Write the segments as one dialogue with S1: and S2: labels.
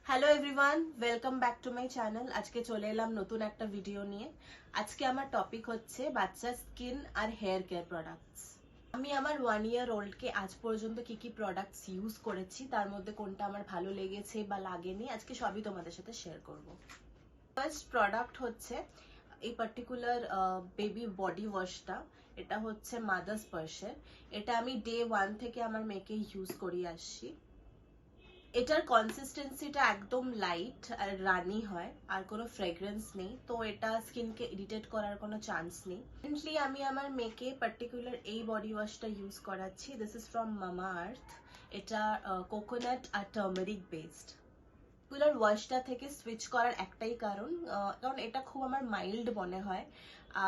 S1: Hello everyone, welcome back to my channel. আজকে চলে এলাম নতুন একটা ভিডিও নিয়ে। আজকে আমার টপিক হচ্ছে বাচ্চার স্কিন আর হেয়ার কেয়ার প্রোডাক্টস। আমি আমার 1 year ওল্ডকে আজ পর্যন্ত কি কি প্রোডাক্টস ইউজ করেছি, তার মধ্যে কোনটা আমার ভালো লেগেছে বা লাগেনি, আজকে সবই তোমাদের সাথে শেয়ার করব। ফার্স্ট প্রোডাক্ট হচ্ছে এই পার্টিকুলার বেবি বডি ওয়াশটা। এটা হচ্ছে মাদার স্পার্শের। এটা আমি ডে 1 থেকে আমার মেয়েকে ইউজ করিয়ে আসছি। এটার কনসিস্টেন্সিটা একদম লাইট আর রানি হয়, আর কোনো ফ্রেগ্রেন্স নেই, তো এটা স্কিনকে ইরিটেট করার কোনো চান্স নেই। রিসেন্টলি আমি আমার মেয়েকে পার্টিকুলার এই বডি ওয়াশটা ইউজ করাচ্ছি। দিস ইজ ফ্রম মামা আর্থ। এটা কোকোনাট আর টার্মেরিক বেসড। পার্টিকুলার ওয়াশটা থেকে সুইচ করার একটাই কারণ, কারণ এটা খুব আমার মাইল্ড মনে হয়।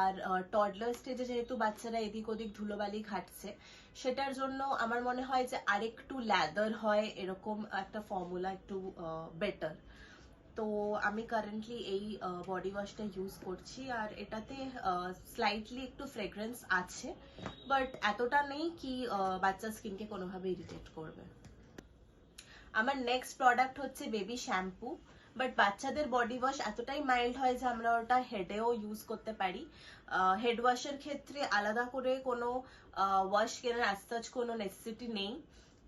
S1: আর টডলার স্টেজে যেহেতু বাচ্চারা এদিক ওদিক ধুলোবালি ঘাটছে, সেটার জন্য আমার মনে হয় যে আরেকটু ল্যাদার হয়, এরকম একটা ফর্মুলা একটু বেটার। তো আমি কারেন্টলি এই বডি ওয়াশটা ইউজ করছি, আর এটাতে স্লাইটলি একটু ফ্রেগ্রেন্স আছে, বাট এতটা নেই কি বাচ্চার স্কিনকে কোনোভাবে ইরিটেট করবে। আমার নেক্সট প্রোডাক্ট হচ্ছে বেবি শ্যাম্পু। বাট বাচ্চাদের বডি ওয়াশ এতটাই মাইল্ড হয় যে আমরা ওটা হেডেও ইউজ করতে পারি। হেড ওয়াশের ক্ষেত্রে আলাদা করে কোনো ওয়াশ কেনার আজ কোনো নেসেসিটি নেই।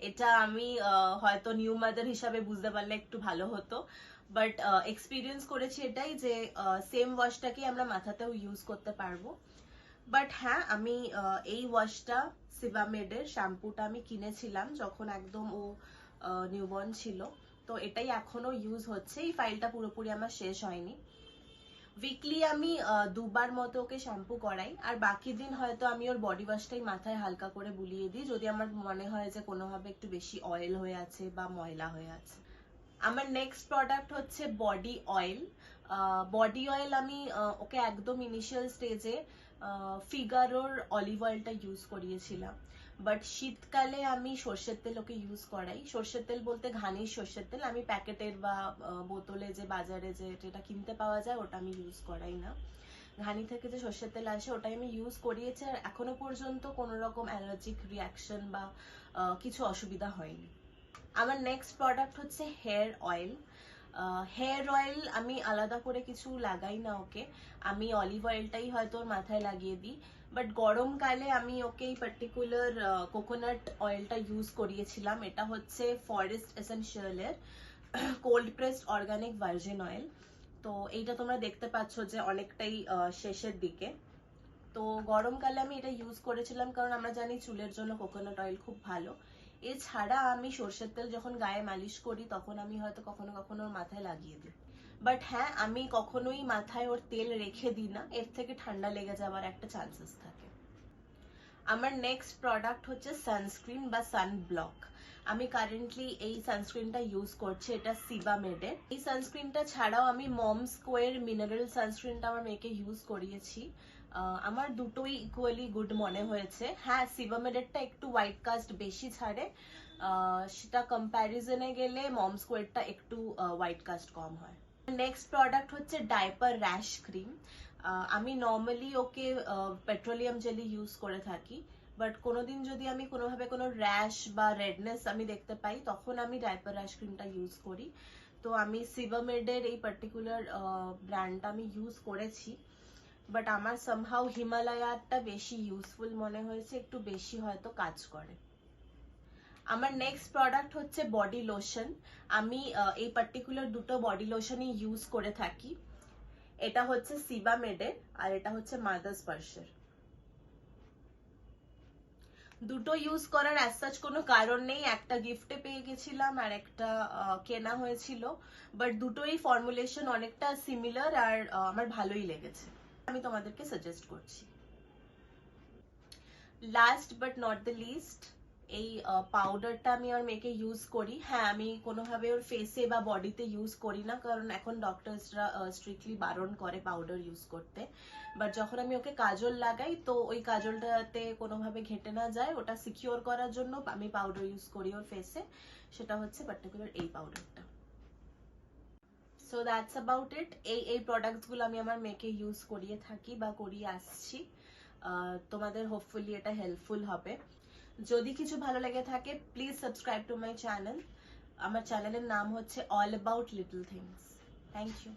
S1: এটা আমি হয়তো নিউ মাদার হিসাবে বুঝতে পারলে একটু ভালো হতো, বাট এক্সপিরিয়েন্স করেছি এটাই যে সেম ওয়াশটাকে আমরা মাথাতেও ইউজ করতে পারবো। বাট হ্যাঁ, আমি এই ওয়াশটা সিবামেডের শ্যাম্পুটা আমি কিনেছিলাম যখন একদম ও নিউবর্ন ছিল, তো এটাই এখনো ইউজ হচ্ছে। এই ফাইলটা পুরোপুরি আমার শেষ হয়নি। উইকলি আমি 2বার মতো ওকে শ্যাম্পু করাই, আর বাকি দিন হয়তো আমি ওর বডি ওয়াশটাই মাথায় হালকা করে বুলিয়ে দিই, যদি আমার মনে হয় যে কোনোভাবে একটু বেশি অয়েল হয়ে আছে বা ময়লা হয়ে আছে। আমার নেক্সট প্রোডাক্ট হচ্ছে বডি অয়েল। বডি অয়েল আমি ওকে একদম ইনিশিয়াল স্টেজে ফিগারোর অলিভ অয়েলটা ইউজ করিয়েছিলাম, বাট শীতকালে আমি সর্ষের তেল ওকে ইউজ করাই। সর্ষের তেল বলতে ঘানির সর্ষের তেল, আমি প্যাকেটের বা বোতলে যে বাজারে যেটা কিনতে পাওয়া যায় ওটা আমি ইউজ করাই না। ঘানি থেকে যে সর্ষের তেল আসে ওটাই আমি ইউজ করিয়েছি, আর এখনো পর্যন্ত কোনো রকম অ্যালার্জিক রিয়াকশন বা কিছু অসুবিধা হয়নি। আমার নেক্সট প্রোডাক্ট হচ্ছে হেয়ার অয়েল। হেয়ার অয়েল আমি আলাদা করে কিছু লাগাই না ওকে, আমি অলিভ অয়েলটাই হয়তো ওর মাথায় লাগিয়ে দিই। বাট গরমকালে আমি ওকে এই পার্টিকুলার কোকোনাট অয়েলটা ইউজ করিয়েছিলাম। এটা হচ্ছে ফরেস্ট এসেনশিয়ালের cold pressed organic virgin oil. তো এইটা তোমরা দেখতে পাচ্ছ যে অনেকটাই শেষের দিকে। তো গরমকালে আমি এটা ইউজ করেছিলাম, কারণ আমরা জানি চুলের জন্য কোকোনাট অয়েল খুব ভালো। এছাড়া আমি সর্ষের তেল যখন গায়ে মালিশ করি তখন আমি হয়তো কখনো কখনো ওর মাথায় লাগিয়ে দিই। বাট হ্যাঁ, আমি কখনোই মাথায় ওর তেল রেখে দিই না, এর থেকে ঠান্ডা লেগে যাওয়ার একটা চান্সেস থাকে। আমার নেক্সট প্রোডাক্ট হচ্ছে সানস্ক্রিন বা সানব্লক। আমি কারেন্টলি এই সানস্ক্রিনটা ইউজ করছি, এটা সিবামেডের। এই সানস্ক্রিনটা ছাড়াও আমি মম স্কোয়ার মিনারেল সানস্ক্রিনটা আমার মেয়েকে ইউজ করিয়েছি। আমার দুটোই ইকুয়ালি গুড মনে হয়েছে। হ্যাঁ, সিবামেডেরটা একটু হোয়াইট কাস্ট বেশি ছাড়ে, সেটা কম্প্যারিজনে গেলে মম স্কোয়ারটা একটু হোয়াইট কাস্ট কম হয়। নেক্সট প্রোডাক্ট হচ্ছে ডাইপার র্যাশ ক্রিম। আমি নর্মালি ওকে পেট্রোলিয়াম জেলি ইউজ করে থাকি, বাট কোনোদিন যদি আমি কোনোভাবে কোনো র্যাশ বা রেডনেস আমি দেখতে পাই তখন আমি ডাইপার র্যাশ ক্রিমটা ইউজ করি। তো আমি সিবামেডের এই পার্টিকুলার ব্র্যান্ডটা আমি ইউজ করেছি, বাট আমার সামহাউ হিমালয়ারটা বেশি ইউজফুল মনে হয়েছে, একটু বেশি হয়তো কাজ করে। আমার নেক্সট প্রোডাক্ট হচ্ছে বডি লোশন। আমি এই পার্টিকুলার দুটো বডি লোশনই ইউজ করে থাকি। এটা হচ্ছে সিবামেডের আর এটা হচ্ছে মাদার স্পার্শের। দুটো ইউজ করার অ্যাজ সাচ কোনো কারণ নেই, একটা গিফটে পেয়ে গেছিলাম আর একটা কেনা হয়েছিল, বাট দুটোই ফর্মুলেশন অনেকটা সিমিলার, আর আমার ভালোই লেগেছে, আমি তোমাদেরকে সাজেস্ট করছি। Last but not the least, এই পাউডারটা আমি আমার মেয়েকে ইউজ করি। হ্যাঁ, আমি কোনোভাবে ওর ফেসে বা বডিতে ইউজ করি না, কারণ এখন ডক্টরসরা স্ট্রিক্টলি বারণ করে পাউডার ইউজ করতে। বাট যখন আমি ওকে কাজল লাগাই তো ওই কাজলটাতে কোনোভাবে ঘেটে না যায়, ওটা সিকিউর করার জন্য আমি পাউডার ইউজ করি ওর ফেসে। সেটা হচ্ছে পার্টিকুলার এই পাউডারটা। So that's about it. এই প্রোডাক্টসগুলো আমি আমার মেয়েকে ইউজ করিয়ে থাকি বা করিয়ে আসছি। তোমাদের হোপফুলি এটা হেল্পফুল হবে। যদি কিছু ভালো লেগে থাকে please subscribe to my channel. আমার চ্যানেলের নাম হচ্ছে all about little things. Thank you.